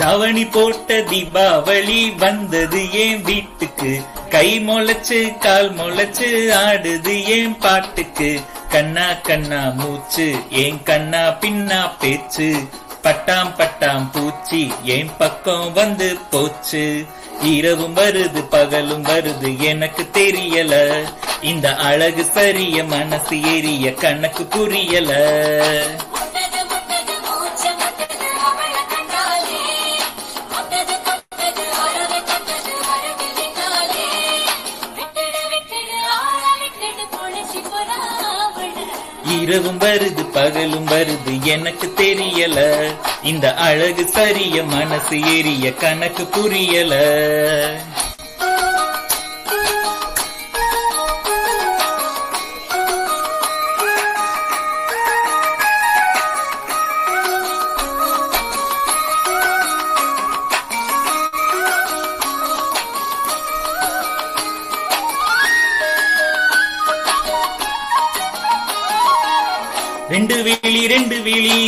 தவணி போட்ட தீபாவளி வந்தது என் வீட்டுக்கு. கை முளைச்சு கால் முளைச்சு ஆடுது என் பாட்டுக்கு. கண்ணா கண்ணா மூச்சு என் கண்ணா பின்னா பேச்சு. பட்டாம் பட்டாம் பூச்சி என் பக்கம் வந்து போச்சு. இரவும் வருது பகலும் வருது எனக்கு தெரியல. இந்த அழகு சரிய மனசு எரிய கணக்கு புரியல. இரவும் வருது பகலும் வருது எனக்கு தெரியல. இந்த அழகு சரிய மனசு எரிய கணக்கு புரியல. ரெண்டு விழி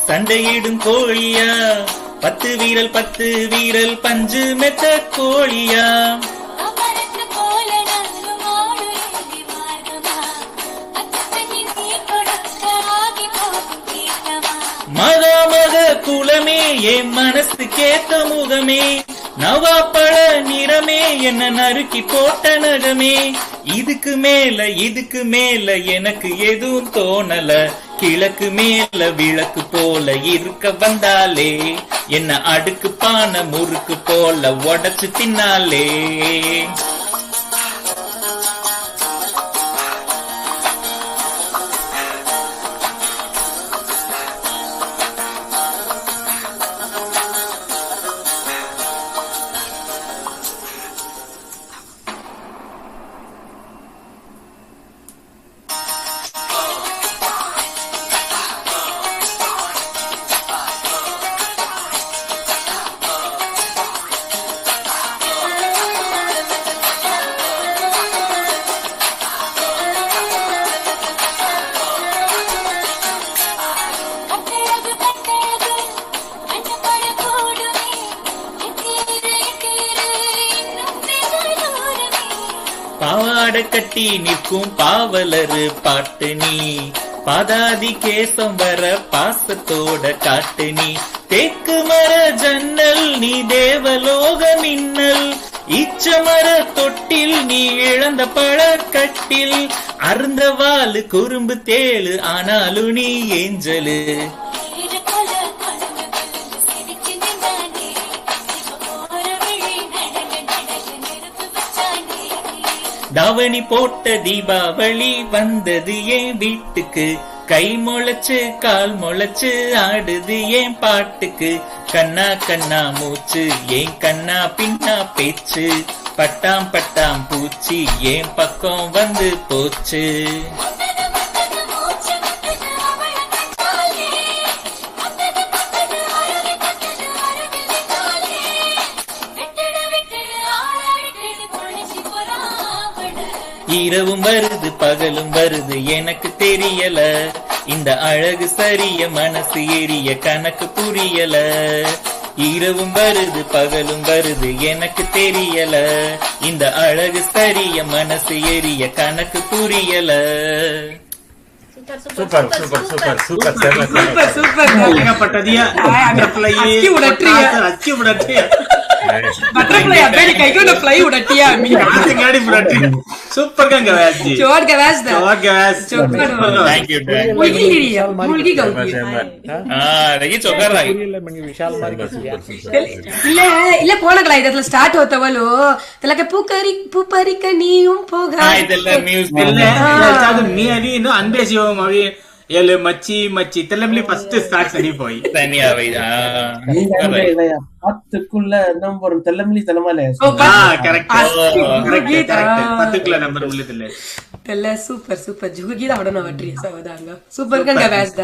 சண்டையிடும் கோழியா. 10 வீரல் பஞ்சு மெத்த கோழியா. மத குலமே என் மனசு கேட்ட முகமே. நவாப்பழ நிறமே என்ன நறுக்கி போட்ட நகமே. இதுக்கு மேல எனக்கு எதுவும் தோணல. கிழக்கு மேல விளக்கு போல இருக்க வந்தாலே என்ன அடுக்கு பான முறுக்கு போல உடைச்சு தின்னாலே. பாவாடை கட்டி நிற்கும் பாவலரு பாட்டு நீ. பாதாதி கேசம் வர பாசத்தோட காட்டு நீ. தேக்கு மர ஜன்னல் நீ தேவலோக மின்னல். ஈச்ச மர தொட்டில் நீ இழந்த பழக்கட்டில். அருந்த வாலு குறும்பு தேளு ஆனாலும் நீ ஏஞ்சலு. தவணி போட்ட தீபாவளி வந்தது என் வீட்டுக்கு. கை முளைச்சு கால் முளைச்சு ஆடுது என் பாட்டுக்கு. கண்ணா கண்ணா மூச்சு என் கண்ணா பின்னா பேச்சு. பட்டாம் பட்டாம் பூச்சி என் பக்கம் வந்து போச்சு. இரவும் வருது பகலும் வருது எனக்கு தெரியல. இந்த அழகு சரிய மனசு எரிய கணக்கு புரியல. இரவும் வருது பகலும் வருது எனக்கு தெரியல. இந்த அழகு சரிய மனசு எரிய கணக்கு புரியல. Super super super super super super பட்டதியா அச்சி உடற்றியா बटरफ्लाई अबे कहीं ना फ्लाई उड़टिया मी आते गाड़ी उड़टी सुपर का गवास जी चोट गवास थैंक यू मुलगी गौती देखिए चोकर राई विशाल ಇಲ್ಲ ಪೋಣಗಳ ಇದೆಲ್ಲ ಸ್ಟಾರ್ಟ್ ಹೋತವಲು ತಲಕ ಪೂಪರಿ ಕನಿಯಂ ಪೋಗ ಇದೆಲ್ಲ ಮ್ಯೂಸಿಕ್ ಇಲ್ಲ ಅದು ನೀ ಅಲ್ಲಿ ಇನ್ನು ಅನ್ಬೇಸಿಯೋ ಮವಿ ಎಲೆ ಮಚ್ಚಿ ಮಚ್ಚಿ ತೆಲ್ಲಮ್ಲಿ ಫಸ್ಟ್ ಸ್ಟಾರ್ಟ್ ಸರಿ போய் தனியா வைடா பத்துக்குள்ள நம்பர் தெல்லம்லி தலமலே கரெக்ட் பத்துக்குள்ள நம்பர் உள்ளதில்லை தெல்ல சூப்பர் சூப்பர் ஜுகுகீத அவட நான் வட்றிய சவதாங்க சூப்பர் கங்க வேஸ்டா